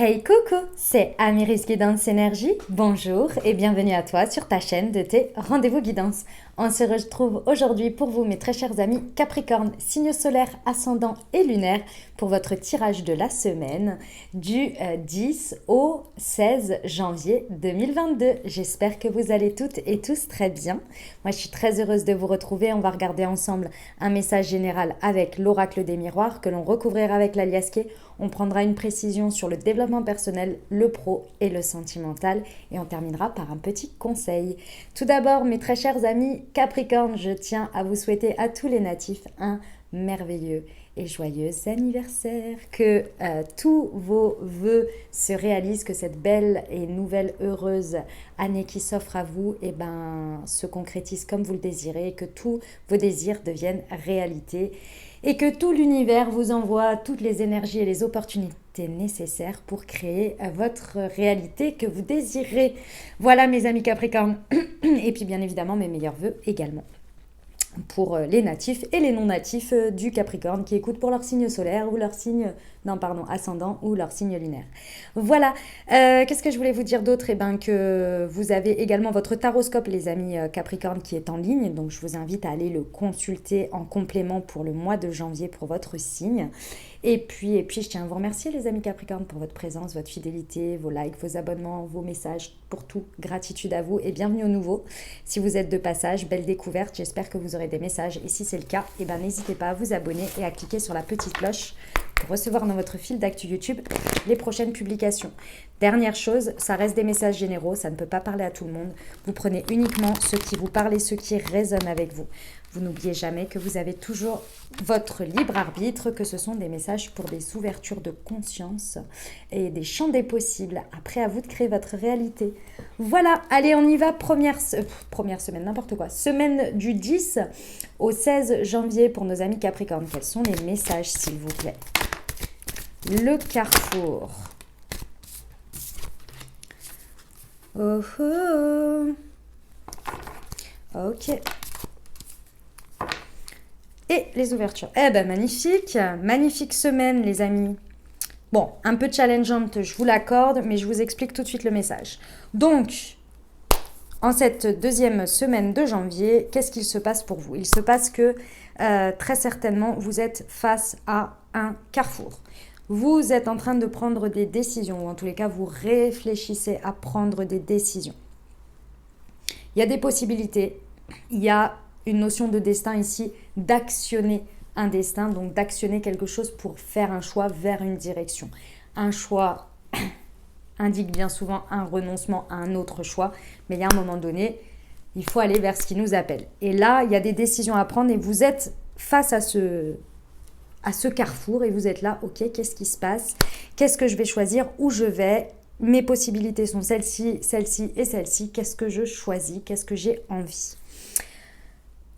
Hey coucou, c'est Amiris Guidance Énergie. Bonjour et bienvenue à toi sur ta chaîne de tes rendez-vous guidance. On se retrouve aujourd'hui pour vous, mes très chers amis Capricorne, signe solaire, ascendant et lunaire, pour votre tirage de la semaine du 10 au 16 janvier 2022. J'espère que vous allez toutes et tous très bien. Moi, je suis très heureuse de vous retrouver. On va regarder ensemble un message général avec l'oracle des miroirs que l'on recouvrira avec l'aliasqué. On prendra une précision sur le développement personnel, le pro et le sentimental. Et on terminera par un petit conseil. Tout d'abord, mes très chers amis Capricorne, je tiens à vous souhaiter à tous les natifs un merveilleux et joyeux anniversaire. Que tous vos vœux se réalisent, que cette belle et nouvelle heureuse année qui s'offre à vous se concrétise comme vous le désirez. Que tous vos désirs deviennent réalité. Et que tout l'univers vous envoie toutes les énergies et les opportunités nécessaires pour créer votre réalité que vous désirez. Voilà mes amis Capricorne. Et puis bien évidemment mes meilleurs vœux également pour les natifs et les non-natifs du Capricorne qui écoutent pour leur signe solaire ou leur signe, ascendant ou leur signe lunaire. Voilà, qu'est-ce que je voulais vous dire d'autre? Que vous avez également votre taroscope, les amis Capricorne, qui est en ligne. Donc je vous invite à aller le consulter en complément pour le mois de janvier pour votre signe. Et puis, je tiens à vous remercier les amis Capricorne pour votre présence, votre fidélité, vos likes, vos abonnements, vos messages, pour tout. Gratitude à vous et bienvenue au nouveau. Si vous êtes de passage, belle découverte, j'espère que vous aurez des messages. Et si c'est le cas, n'hésitez pas à vous abonner et à cliquer sur la petite cloche pour recevoir dans votre fil d'actu YouTube les prochaines publications. Dernière chose, ça reste des messages généraux, ça ne peut pas parler à tout le monde. Vous prenez uniquement ceux qui vous parlent et ceux qui résonnent avec vous. Vous n'oubliez jamais que vous avez toujours votre libre arbitre, que ce sont des messages pour des ouvertures de conscience et des champs des possibles. Après, à vous de créer votre réalité. Voilà, allez, on y va. Première semaine, n'importe quoi. Semaine du 10 au 16 janvier pour nos amis Capricorne. Quels sont les messages, s'il vous plaît? Le carrefour. Oh oh. Ok. Et les ouvertures. Magnifique. Magnifique semaine, les amis. Bon, un peu challengeante, je vous l'accorde, mais je vous explique tout de suite le message. Donc, en cette deuxième semaine de janvier, qu'est-ce qu'il se passe pour vous? Il se passe que, très certainement, vous êtes face à un carrefour. Vous êtes en train de prendre des décisions, ou en tous les cas, vous réfléchissez à prendre des décisions. Il y a des possibilités, il y a une notion de destin ici, d'actionner un destin, donc d'actionner quelque chose pour faire un choix vers une direction. Un choix indique bien souvent un renoncement à un autre choix, mais il y a un moment donné, il faut aller vers ce qui nous appelle. Et là, il y a des décisions à prendre et vous êtes face à ce carrefour et vous êtes là, ok, qu'est-ce qui se passe? Qu'est-ce que je vais choisir? Où je vais? Mes possibilités sont celle-ci, celle-ci et celle-ci. Qu'est-ce que je choisis? Qu'est-ce que j'ai envie?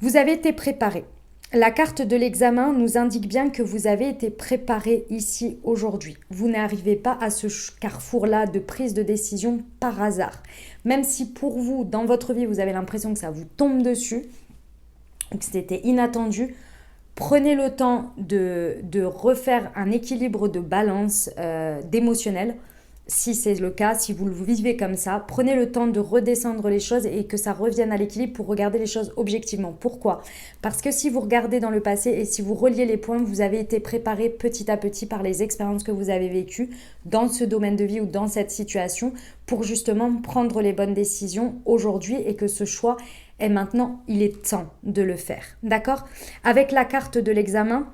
Vous avez été préparé. La carte de l'examen nous indique bien que vous avez été préparé ici aujourd'hui. Vous n'arrivez pas à ce carrefour-là de prise de décision par hasard. Même si pour vous, dans votre vie, vous avez l'impression que ça vous tombe dessus, ou que c'était inattendu, prenez le temps de refaire un équilibre de balance d'émotionnel. Si c'est le cas, si vous le vivez comme ça, prenez le temps de redescendre les choses et que ça revienne à l'équilibre pour regarder les choses objectivement. Pourquoi? Parce que si vous regardez dans le passé et si vous reliez les points, vous avez été préparé petit à petit par les expériences que vous avez vécues dans ce domaine de vie ou dans cette situation pour justement prendre les bonnes décisions aujourd'hui et que ce choix est maintenant, il est temps de le faire. D'accord? Avec la carte de l'examen,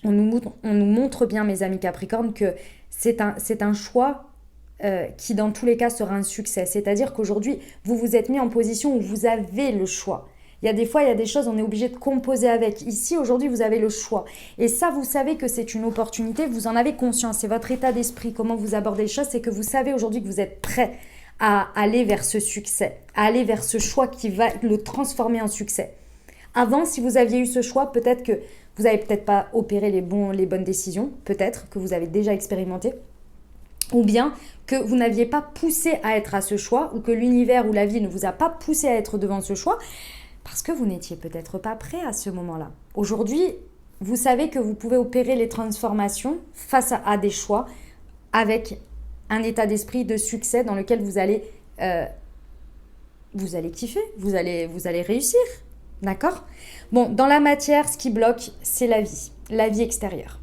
on nous montre bien, mes amis Capricorne, que c'est un choix qui dans tous les cas sera un succès. C'est-à-dire qu'aujourd'hui, vous vous êtes mis en position où vous avez le choix. Il y a des choses, on est obligé de composer avec. Ici, aujourd'hui, vous avez le choix. Et ça, vous savez que c'est une opportunité, vous en avez conscience. C'est votre état d'esprit, comment vous abordez les choses, c'est que vous savez aujourd'hui que vous êtes prêt à aller vers ce succès, à aller vers ce choix qui va le transformer en succès. Avant, si vous aviez eu ce choix, peut-être que vous n'avez peut-être pas opéré les bonnes décisions, peut-être que vous avez déjà expérimenté, ou bien que vous n'aviez pas poussé à être à ce choix, ou que l'univers ou la vie ne vous a pas poussé à être devant ce choix, parce que vous n'étiez peut-être pas prêt à ce moment-là. Aujourd'hui, vous savez que vous pouvez opérer les transformations face à des choix avec un état d'esprit de succès dans lequel vous allez kiffer, vous allez réussir. D'accord? Bon, dans la matière, ce qui bloque, c'est la vie extérieure.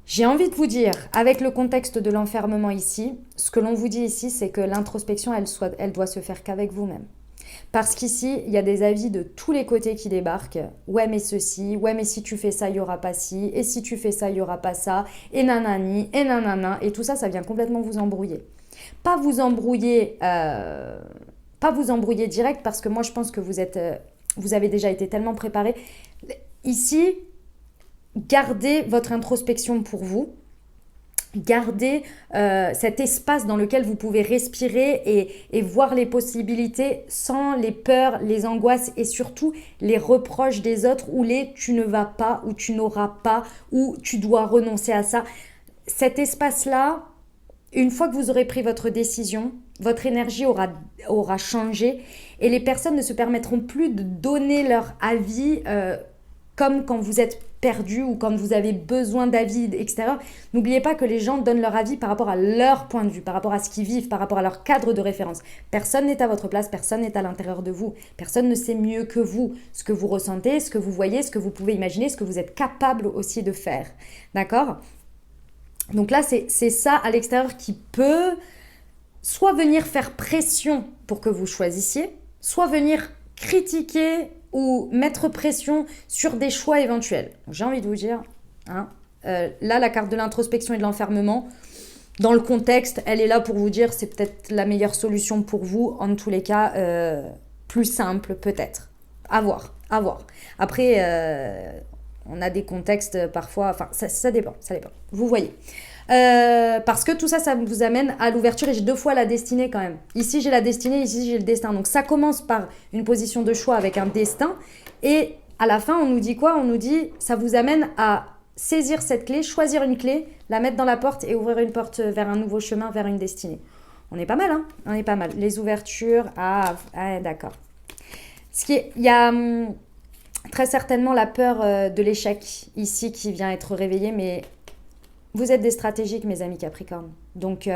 J'ai envie de vous dire, avec le contexte de l'enfermement ici, ce que l'on vous dit ici, c'est que l'introspection, elle doit se faire qu'avec vous-même. Parce qu'ici, il y a des avis de tous les côtés qui débarquent. Ouais, mais ceci, ouais, mais si tu fais ça, il n'y aura pas ci, et si tu fais ça, il n'y aura pas ça, et nanani, et nanana, et tout ça, ça vient complètement vous embrouiller. Pas vous embrouiller direct, parce que moi, je pense que vous avez déjà été tellement préparé. Ici, gardez votre introspection pour vous. Gardez cet espace dans lequel vous pouvez respirer et voir les possibilités sans les peurs, les angoisses et surtout les reproches des autres ou les tu ne vas pas ou tu n'auras pas ou tu dois renoncer à ça. Cet espace-là, une fois que vous aurez pris votre décision, votre énergie aura changé et les personnes ne se permettront plus de donner leur avis comme quand vous êtes perdu ou quand vous avez besoin d'avis extérieur. N'oubliez pas que les gens donnent leur avis par rapport à leur point de vue, par rapport à ce qu'ils vivent, par rapport à leur cadre de référence. Personne n'est à votre place, personne n'est à l'intérieur de vous. Personne ne sait mieux que vous ce que vous ressentez, ce que vous voyez, ce que vous pouvez imaginer, ce que vous êtes capable aussi de faire. D'accord ? Donc là, c'est ça à l'extérieur qui peut soit venir faire pression pour que vous choisissiez, soit venir critiquer ou mettre pression sur des choix éventuels. J'ai envie de vous dire, là, la carte de l'introspection et de l'enfermement, dans le contexte, elle est là pour vous dire c'est peut-être la meilleure solution pour vous, en tous les cas, plus simple peut-être. À voir. Après, on a des contextes parfois, enfin, ça dépend. Vous voyez. Parce que tout ça, ça vous amène à l'ouverture et j'ai 2 fois la destinée quand même. Ici, j'ai la destinée, ici, j'ai le destin. Donc, ça commence par une position de choix avec un destin et à la fin, on nous dit quoi ? On nous dit, ça vous amène à saisir cette clé, choisir une clé, la mettre dans la porte et ouvrir une porte vers un nouveau chemin, vers une destinée. On est pas mal, hein ? On est pas mal. Les ouvertures, d'accord. Il y a très certainement la peur de l'échec ici qui vient être réveillée, mais vous êtes des stratégiques, mes amis Capricorne. Donc,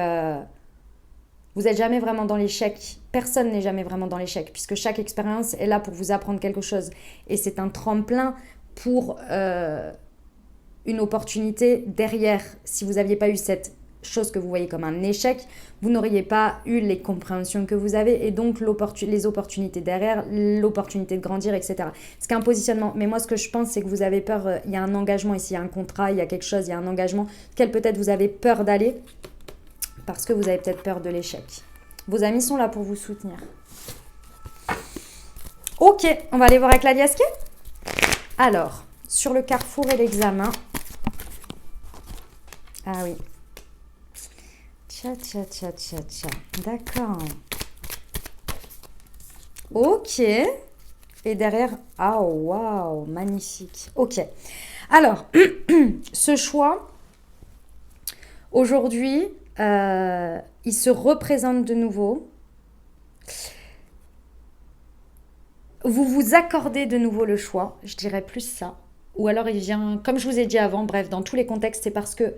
vous n'êtes jamais vraiment dans l'échec. Personne n'est jamais vraiment dans l'échec, puisque chaque expérience est là pour vous apprendre quelque chose. Et c'est un tremplin pour une opportunité derrière. Si vous n'aviez pas eu cette chose que vous voyez comme un échec, vous n'auriez pas eu les compréhensions que vous avez et donc les opportunités derrière, l'opportunité de grandir, etc. C'est qu'un positionnement. Mais moi, ce que je pense, c'est que vous avez peur. Il y a un engagement ici, il y a un contrat, il y a quelque chose, il y a un engagement auquel peut-être vous avez peur d'aller parce que vous avez peut-être peur de l'échec. Vos amis sont là pour vous soutenir. Ok, on va aller voir avec la Liasquée. Alors, sur le carrefour et l'examen. Ah oui. Tcha. D'accord. Ok. Et derrière, waouh, magnifique. Ok. Alors, ce choix, aujourd'hui, il se représente de nouveau. Vous vous accordez de nouveau le choix, je dirais plus ça. Ou alors il vient, comme je vous ai dit avant, bref, dans tous les contextes, c'est parce que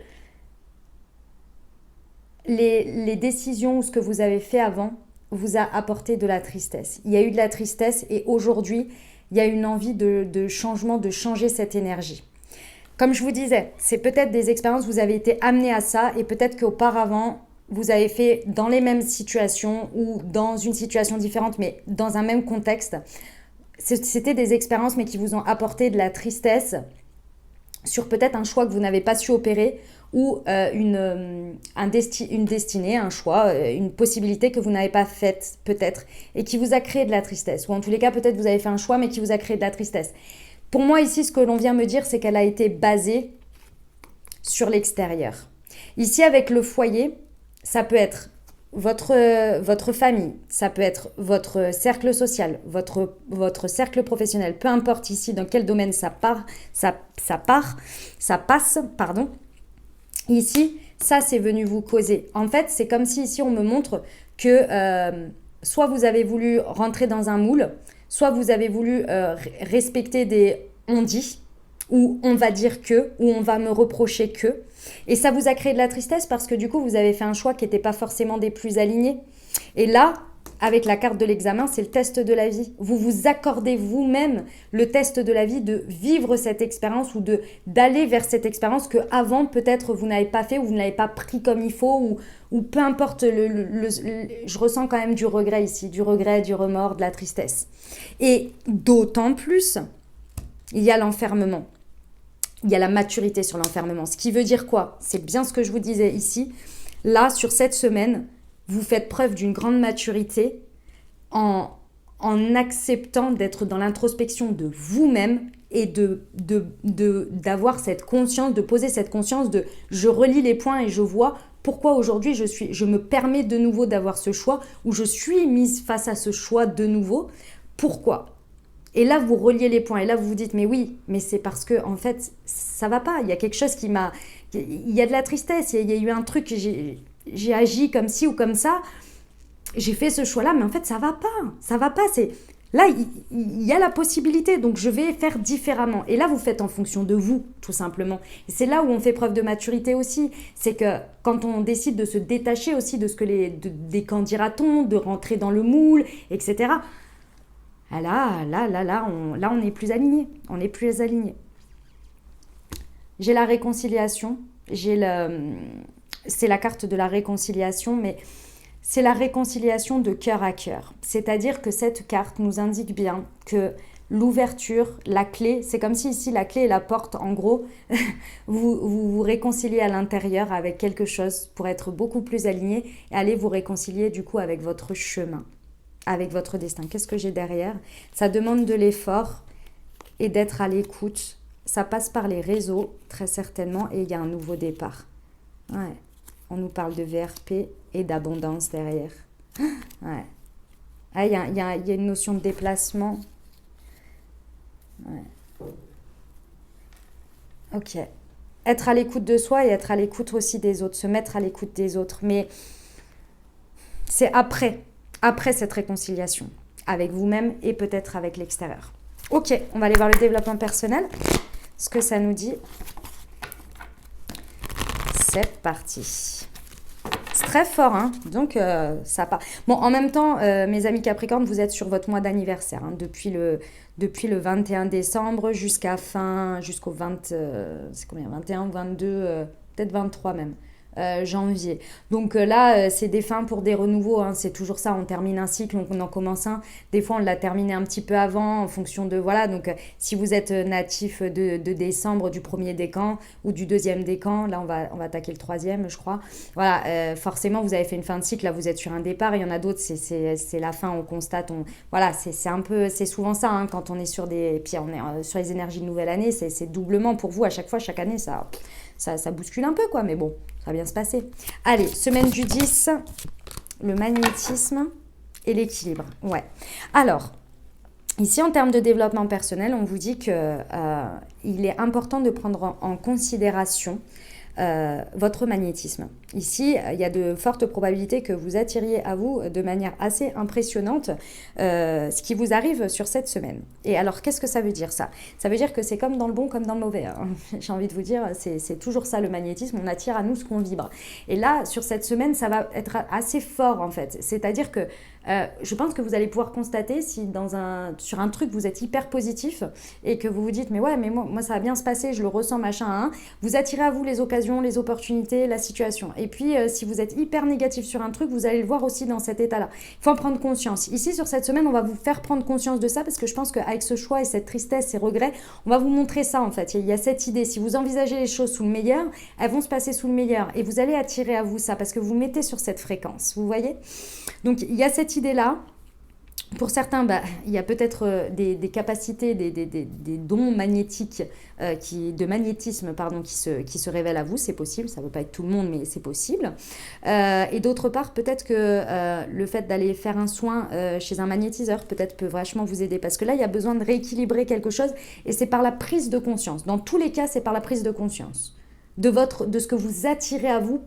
les décisions ou ce que vous avez fait avant vous a apporté de la tristesse. Il y a eu de la tristesse et aujourd'hui, il y a une envie de changement, de changer cette énergie. Comme je vous disais, c'est peut-être des expériences, vous avez été amené à ça et peut-être qu'auparavant, vous avez fait dans les mêmes situations ou dans une situation différente, mais dans un même contexte. C'était des expériences, mais qui vous ont apporté de la tristesse sur peut-être un choix que vous n'avez pas su opérer ou une destinée, un choix, une possibilité que vous n'avez pas faite peut-être et qui vous a créé de la tristesse. Ou en tous les cas, peut-être vous avez fait un choix, mais qui vous a créé de la tristesse. Pour moi, ici, ce que l'on vient me dire, c'est qu'elle a été basée sur l'extérieur. Ici, avec le foyer, ça peut être votre famille, ça peut être votre cercle social, votre cercle professionnel, peu importe ici dans quel domaine ça passe. Ici, ça, c'est venu vous causer. En fait, c'est comme si ici, on me montre que soit vous avez voulu rentrer dans un moule, soit vous avez voulu respecter des on-dit, où on va dire que, où on va me reprocher que. Et ça vous a créé de la tristesse parce que du coup, vous avez fait un choix qui n'était pas forcément des plus alignés. Et là, avec la carte de l'examen, c'est le test de la vie. Vous vous accordez vous-même le test de la vie de vivre cette expérience ou d'aller vers cette expérience que avant peut-être vous n'avez pas fait ou vous ne l'avez pas pris comme il faut ou peu importe. Je ressens quand même du regret ici, du regret, du remords, de la tristesse. Et d'autant plus, il y a l'enfermement. Il y a la maturité sur l'enfermement. Ce qui veut dire quoi? C'est bien ce que je vous disais ici. Là, sur cette semaine, vous faites preuve d'une grande maturité en acceptant d'être dans l'introspection de vous-même et d'avoir cette conscience, de poser cette conscience de je relis les points et je vois pourquoi aujourd'hui je me permets de nouveau d'avoir ce choix ou je suis mise face à ce choix de nouveau. Pourquoi? Et là, vous reliez les points. Et là, vous vous dites, mais oui, mais c'est parce que, en fait, ça va pas. Il y a quelque chose qui m'a... Il y a de la tristesse. Il y a eu un truc, j'ai agi comme ci ou comme ça. J'ai fait ce choix-là, mais en fait, ça va pas. Ça va pas. Là, il y a la possibilité. Donc, je vais faire différemment. Et là, vous faites en fonction de vous, tout simplement. Et c'est là où on fait preuve de maturité aussi. C'est que quand on décide de se détacher aussi de ce que des qu'en dira-t-on, de rentrer dans le moule, etc., là, on est plus aligné. On est plus aligné. J'ai la réconciliation. C'est la carte de la réconciliation, mais c'est la réconciliation de cœur à cœur. C'est-à-dire que cette carte nous indique bien que l'ouverture, la clé, c'est comme si ici la clé est la porte. En gros, vous réconciliez à l'intérieur avec quelque chose pour être beaucoup plus aligné et aller vous réconcilier du coup avec votre chemin, avec votre destin. Qu'est-ce que j'ai derrière? Ça demande de l'effort et d'être à l'écoute. Ça passe par les réseaux, très certainement, et il y a un nouveau départ. Ouais. On nous parle de VRP et d'abondance derrière. Ouais. Ah, il y a une notion de déplacement. Ouais. Ok. Être à l'écoute de soi et être à l'écoute aussi des autres. Se mettre à l'écoute des autres. Mais c'est après cette réconciliation. Avec vous-même et peut-être avec l'extérieur. Ok, on va aller voir le développement personnel. Ce que ça nous dit. C'est parti. C'est très fort, hein. Donc ça part. Bon, en même temps, mes amis Capricorne, vous êtes sur votre mois d'anniversaire, hein, depuis le 21 décembre jusqu'au 20, c'est combien, 21, 22, peut-être 23 même. Janvier. Donc là, c'est des fins pour des renouveaux, hein. C'est toujours ça, on termine un cycle, on en commence un. Des fois, on l'a terminé un petit peu avant en fonction de... Voilà, donc si vous êtes natif de décembre, du premier décan ou du deuxième décan, là, on va attaquer le troisième, je crois. Voilà, forcément, vous avez fait une fin de cycle, là, vous êtes sur un départ. Il y en a d'autres, c'est la fin, on constate. Voilà, c'est souvent ça, hein, quand on est sur des... Puis on est sur les énergies de nouvelle année, c'est doublement pour vous à chaque fois, chaque année, ça bouscule un peu, quoi, mais bon, ça va bien se passer. Allez, semaine du 10, le magnétisme et l'équilibre. Ouais. Alors, ici, en termes de développement personnel, on vous dit qu'il est important de prendre en considération votre magnétisme. Ici, il y a de fortes probabilités que vous attiriez à vous de manière assez impressionnante ce qui vous arrive sur cette semaine. Et alors, qu'est-ce que ça veut dire ça? Ça veut dire que c'est comme dans le bon comme dans le mauvais, hein. J'ai envie de vous dire, c'est toujours ça le magnétisme, on attire à nous ce qu'on vibre. Et là, sur cette semaine, ça va être assez fort en fait. C'est-à-dire que je pense que vous allez pouvoir constater si sur un truc vous êtes hyper positif et que vous vous dites mais ouais mais moi ça va bien se passer, je le ressens machin, hein, vous attirez à vous les occasions, les opportunités, la situation. Et puis si vous êtes hyper négatif sur un truc, vous allez le voir aussi dans cet état-là. Il faut en prendre conscience. Ici sur cette semaine, on va vous faire prendre conscience de ça parce que je pense qu'avec ce choix et cette tristesse, ces regrets, on va vous montrer ça en fait. Il y a cette idée, si vous envisagez les choses sous le meilleur, elles vont se passer sous le meilleur et vous allez attirer à vous ça parce que vous mettez sur cette fréquence, vous voyez? Donc il y a cette idée-là. Pour certains, il y a peut-être des capacités, des dons magnétiques, de magnétisme pardon, qui se révèlent à vous, c'est possible, ça ne veut pas être tout le monde, mais c'est possible. Et d'autre part, peut-être que le fait d'aller faire un soin chez un magnétiseur, peut-être peut vachement vous aider, parce que là, il y a besoin de rééquilibrer quelque chose, et c'est par la prise de conscience. Dans tous les cas, c'est par la prise de conscience de ce que vous attirez à vous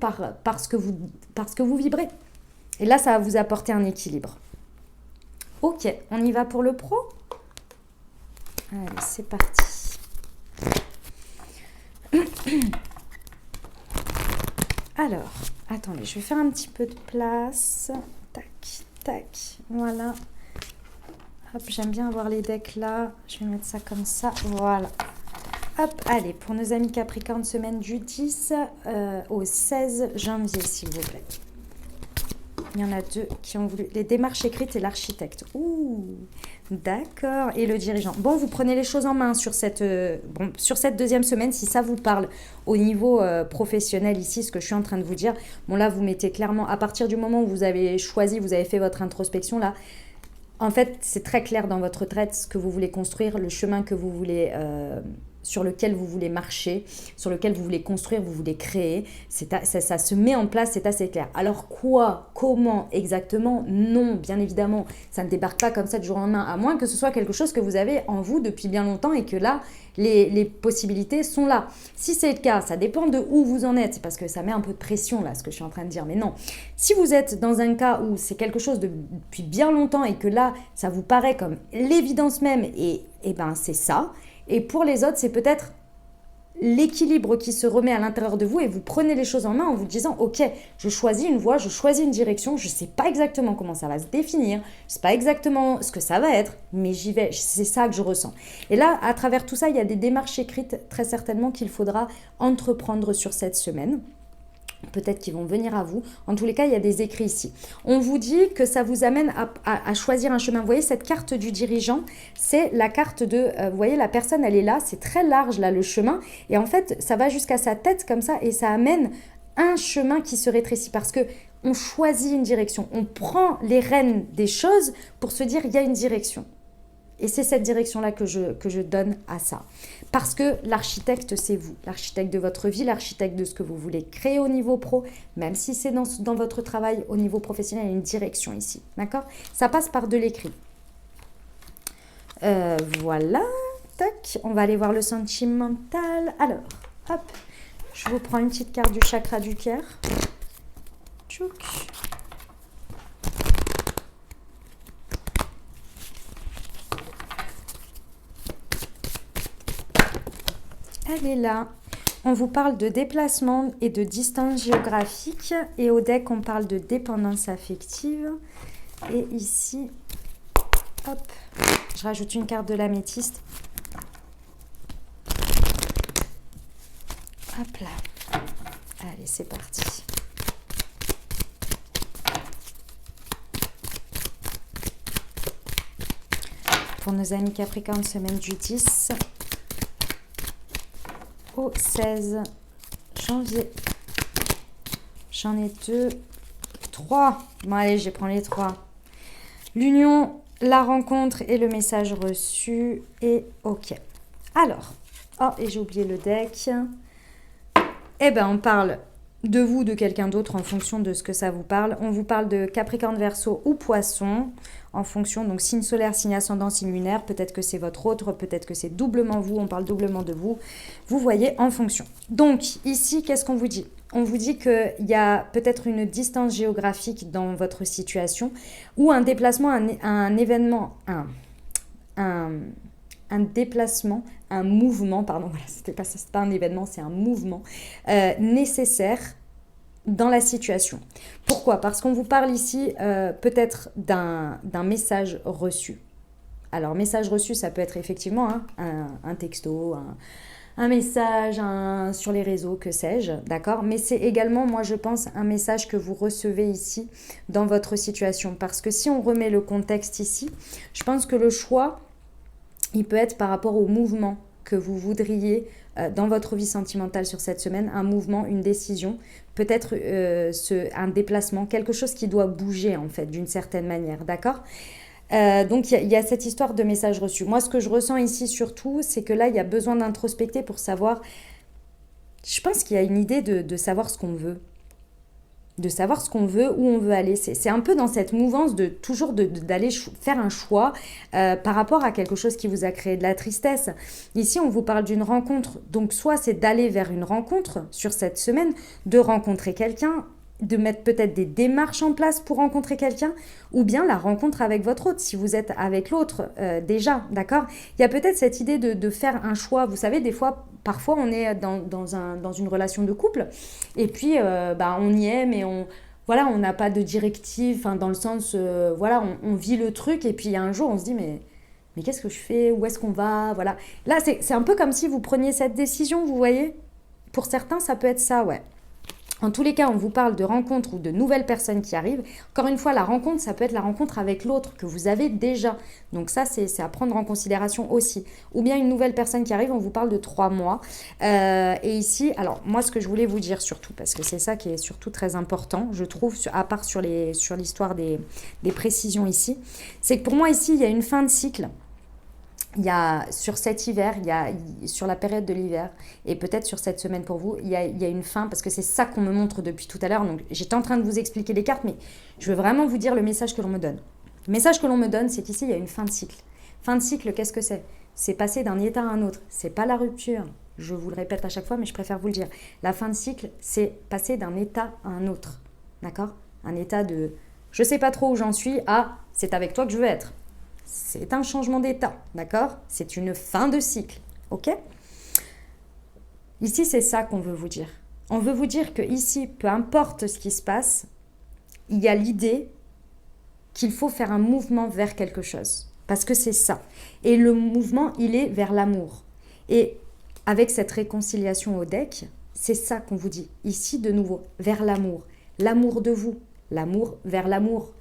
parce que vous vibrez. Et là, ça va vous apporter un équilibre. Ok, on y va pour le pro? Allez, c'est parti. Alors, attendez, je vais faire un petit peu de place. Tac, tac, voilà. Hop, j'aime bien avoir les decks là. Je vais mettre ça comme ça, voilà. Hop, allez, pour nos amis Capricorne, semaine du 10 au 16 janvier, s'il vous plaît. Il y en a deux qui ont voulu... Les démarches écrites et l'architecte. Ouh, d'accord. Et le dirigeant. Bon, vous prenez les choses en main sur cette deuxième semaine, si ça vous parle au niveau professionnel ici, ce que je suis en train de vous dire. Bon, là, vous mettez clairement, à partir du moment où vous avez choisi, vous avez fait votre introspection, là, en fait, c'est très clair dans votre retraite ce que vous voulez construire, le chemin que vous voulez... sur lequel vous voulez marcher, sur lequel vous voulez construire, vous voulez créer. Ça se met en place, c'est assez clair. Alors quoi, comment exactement? Non, bien évidemment, ça ne débarque pas comme ça du jour au lendemain, à moins que ce soit quelque chose que vous avez en vous depuis bien longtemps et que là, les possibilités sont là. Si c'est le cas, ça dépend de où vous en êtes, parce que ça met un peu de pression là, ce que je suis en train de dire. Mais non, si vous êtes dans un cas où c'est quelque chose depuis bien longtemps et que là, ça vous paraît comme l'évidence même, et ben c'est ça. Et pour les autres, c'est peut-être l'équilibre qui se remet à l'intérieur de vous et vous prenez les choses en main en vous disant « Ok, je choisis une voie, je choisis une direction, je ne sais pas exactement comment ça va se définir, je ne sais pas exactement ce que ça va être, mais j'y vais, c'est ça que je ressens. » Et là, à travers tout ça, il y a des démarches écrites très certainement qu'il faudra entreprendre sur cette semaine. Peut-être qu'ils vont venir à vous. En tous les cas, il y a des écrits ici. On vous dit que ça vous amène à choisir un chemin. Vous voyez, cette carte du dirigeant, c'est la carte de... vous voyez, la personne, elle est là. C'est très large, là, le chemin. Et en fait, ça va jusqu'à sa tête, comme ça. Et ça amène un chemin qui se rétrécit. Parce que on choisit une direction. On prend les rênes des choses pour se dire, il y a une direction. Et c'est cette direction-là que je donne à ça. Parce que l'architecte, c'est vous. L'architecte de votre vie, l'architecte de ce que vous voulez créer au niveau pro, même si c'est dans votre travail au niveau professionnel, il y a une direction ici. D'accord? Ça passe par de l'écrit. Voilà. Tac. On va aller voir le sentimental. Alors, hop. Je vous prends une petite carte du chakra du cœur. Tchouk. Elle est là. On vous parle de déplacement et de distance géographique. Et au deck, on parle de dépendance affective. Et ici, hop, je rajoute une carte de l'améthyste. Hop là. Allez, c'est parti. Pour nos amis Capricorne, semaine du 10 au 16 janvier. J'en ai 2, 3. Bon, allez, je vais prendre les 3. L'union, la rencontre et le message reçu. Et OK. Alors, oh, et j'ai oublié le deck. Eh ben, on parle de vous, de quelqu'un d'autre en fonction de ce que ça vous parle. On vous parle de Capricorne, Verseau ou Poisson en fonction, donc signe solaire, signe ascendant, signe lunaire. Peut-être que c'est votre autre, peut-être que c'est doublement vous, on parle doublement de vous. Vous voyez en fonction. Donc ici, qu'est-ce qu'on vous dit? On vous dit qu'il y a peut-être une distance géographique dans votre situation ou un déplacement, un événement, un déplacement, un mouvement, pardon, voilà, c'est pas un événement, c'est un mouvement nécessaire dans la situation. Pourquoi? Parce qu'on vous parle ici peut-être d'un message reçu. Alors, message reçu, ça peut être effectivement un texto, un message sur les réseaux, que sais-je, d'accord? Mais c'est également, moi je pense, un message que vous recevez ici dans votre situation. Parce que si on remet le contexte ici, je pense que le choix, il peut être par rapport au mouvement que vous voudriez dans votre vie sentimentale sur cette semaine, un mouvement, une décision, peut-être un déplacement, quelque chose qui doit bouger en fait d'une certaine manière, d'accord? Donc il y a cette histoire de message reçu. Moi, ce que je ressens ici surtout, c'est que là, il y a besoin d'introspecter pour savoir, je pense qu'il y a une idée de savoir ce qu'on veut. De savoir ce qu'on veut, où on veut aller. C'est un peu dans cette mouvance de toujours d'aller faire un choix par rapport à quelque chose qui vous a créé de la tristesse. Ici, on vous parle d'une rencontre. Donc, soit c'est d'aller vers une rencontre sur cette semaine, de rencontrer quelqu'un, de mettre peut-être des démarches en place pour rencontrer quelqu'un, ou bien la rencontre avec votre autre, si vous êtes avec l'autre déjà, d'accord? Il y a peut-être cette idée de faire un choix. Vous savez, des fois, parfois on est dans une relation de couple et puis on y est mais on n'a pas de directive, dans le sens, on vit le truc et puis il y a un jour on se dit mais qu'est-ce que je fais? Où est-ce qu'on va? Voilà. Là, c'est un peu comme si vous preniez cette décision, vous voyez? Pour certains, ça peut être ça, ouais. En tous les cas, on vous parle de rencontres ou de nouvelles personnes qui arrivent. Encore une fois, la rencontre, ça peut être la rencontre avec l'autre que vous avez déjà. Donc ça, c'est à prendre en considération aussi. Ou bien une nouvelle personne qui arrive, on vous parle de 3 mois. Et ici, alors moi, ce que je voulais vous dire surtout, parce que c'est ça qui est surtout très important, je trouve, à part sur l'histoire des précisions ici, c'est que pour moi, ici, il y a une fin de cycle. Il y a sur cet hiver, sur la période de l'hiver, et peut-être sur cette semaine pour vous, il y a une fin, parce que c'est ça qu'on me montre depuis tout à l'heure. Donc j'étais en train de vous expliquer les cartes, mais je veux vraiment vous dire le message que l'on me donne. Le message que l'on me donne, c'est qu'ici, il y a une fin de cycle. Fin de cycle, qu'est-ce que c'est? C'est passer d'un état à un autre. C'est pas la rupture. Je vous le répète à chaque fois, mais je préfère vous le dire. La fin de cycle, c'est passer d'un état à un autre. D'accord? Un état de je sais pas trop où j'en suis à c'est avec toi que je veux être. C'est un changement d'état, d'accord? C'est une fin de cycle, ok? Ici, c'est ça qu'on veut vous dire. On veut vous dire que ici, peu importe ce qui se passe, il y a l'idée qu'il faut faire un mouvement vers quelque chose. Parce que c'est ça. Et le mouvement, il est vers l'amour. Et avec cette réconciliation au deck, c'est ça qu'on vous dit. Ici, de nouveau, vers l'amour. L'amour de vous. L'amour vers l'amour.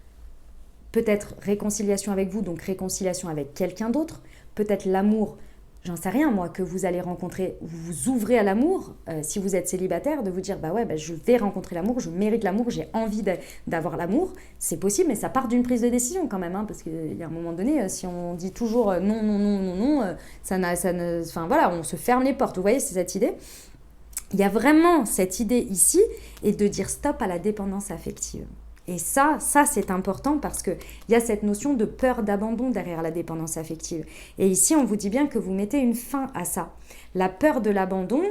Peut-être réconciliation avec vous, donc réconciliation avec quelqu'un d'autre. Peut-être l'amour, j'en sais rien moi, que vous allez rencontrer. Vous vous ouvrez à l'amour, si vous êtes célibataire, de vous dire je vais rencontrer l'amour, je mérite l'amour, j'ai envie d'avoir l'amour. C'est possible, mais ça part d'une prise de décision quand même, parce qu'il y a un moment donné, si on dit toujours non, non, non, non, non, on se ferme les portes. Vous voyez, c'est cette idée. Il y a vraiment cette idée ici, et de dire stop à la dépendance affective. Et ça c'est important parce qu'il y a cette notion de peur d'abandon derrière la dépendance affective. Et ici, on vous dit bien que vous mettez une fin à ça. La peur de l'abandon,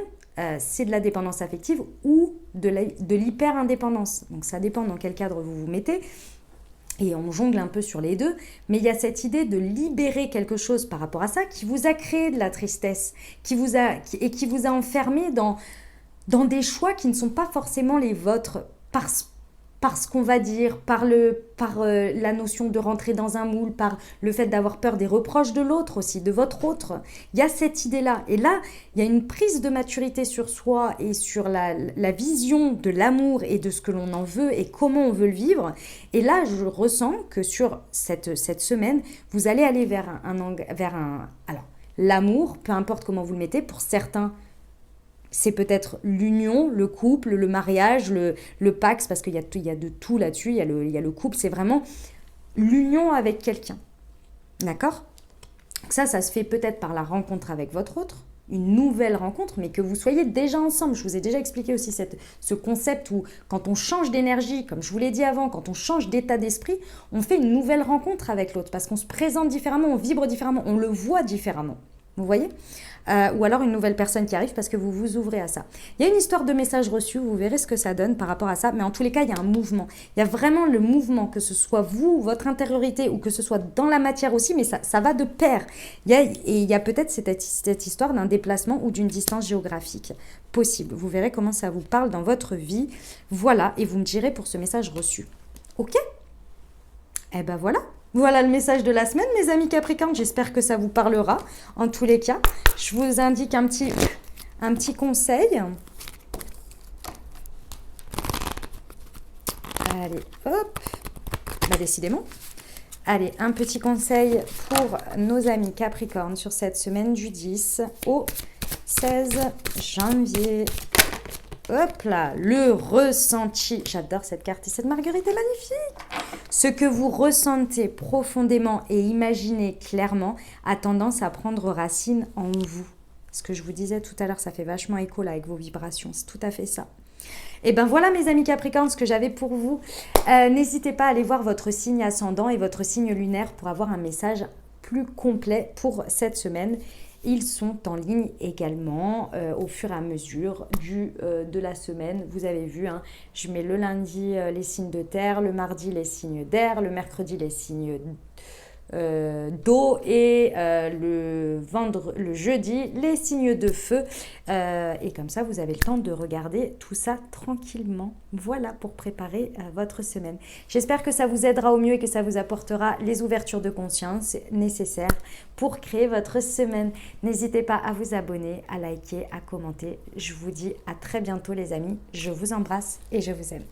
c'est de la dépendance affective ou de l'hyper-indépendance. Donc ça dépend dans quel cadre vous vous mettez. Et on jongle un peu sur les deux. Mais il y a cette idée de libérer quelque chose par rapport à ça qui vous a créé de la tristesse, qui vous a enfermé dans des choix qui ne sont pas forcément les vôtres par ce qu'on va dire, par la notion de rentrer dans un moule, par le fait d'avoir peur des reproches de l'autre aussi, de votre autre. Il y a cette idée-là. Et là, il y a une prise de maturité sur soi et sur la vision de l'amour et de ce que l'on en veut et comment on veut le vivre. Et là, je ressens que sur cette semaine, vous allez aller vers alors, l'amour, peu importe comment vous le mettez, pour certains, c'est peut-être l'union, le couple, le mariage, le pax, parce qu'il y a de tout là-dessus, il y a le couple, c'est vraiment l'union avec quelqu'un. D'accord? Ça se fait peut-être par la rencontre avec votre autre, une nouvelle rencontre, mais que vous soyez déjà ensemble. Je vous ai déjà expliqué aussi ce concept où quand on change d'énergie, comme je vous l'ai dit avant, quand on change d'état d'esprit, on fait une nouvelle rencontre avec l'autre, parce qu'on se présente différemment, on vibre différemment, on le voit différemment. Vous voyez? Ou alors une nouvelle personne qui arrive parce que vous vous ouvrez à ça. Il y a une histoire de message reçu, vous verrez ce que ça donne par rapport à ça, mais en tous les cas, il y a un mouvement. Il y a vraiment le mouvement, que ce soit vous, votre intériorité, ou que ce soit dans la matière aussi, mais ça va de pair. Il y a peut-être cette histoire d'un déplacement ou d'une distance géographique possible. Vous verrez comment ça vous parle dans votre vie. Voilà, et vous me direz pour ce message reçu. Ok? Eh ben voilà. Voilà le message de la semaine, mes amis Capricorne. J'espère que ça vous parlera. En tous les cas, je vous indique un petit conseil. Allez, hop. Bah, décidément. Allez, un petit conseil pour nos amis Capricorne sur cette semaine du 10 au 16 janvier. Hop là, le ressenti. J'adore cette carte et cette marguerite est magnifique. Ce que vous ressentez profondément et imaginez clairement a tendance à prendre racine en vous. Ce que je vous disais tout à l'heure, ça fait vachement écho là avec vos vibrations. C'est tout à fait ça. Et ben voilà mes amis Capricorne, ce que j'avais pour vous. N'hésitez pas à aller voir votre signe ascendant et votre signe lunaire pour avoir un message plus complet pour cette semaine. Ils sont en ligne également au fur et à mesure de la semaine. Vous avez vu, hein, je mets le lundi les signes de terre, le mardi les signes d'air, le mercredi les signes d'eau et le jeudi, les signes de feu. Et comme ça, vous avez le temps de regarder tout ça tranquillement. Voilà pour préparer votre semaine. J'espère que ça vous aidera au mieux et que ça vous apportera les ouvertures de conscience nécessaires pour créer votre semaine. N'hésitez pas à vous abonner, à liker, à commenter. Je vous dis à très bientôt les amis. Je vous embrasse et je vous aime.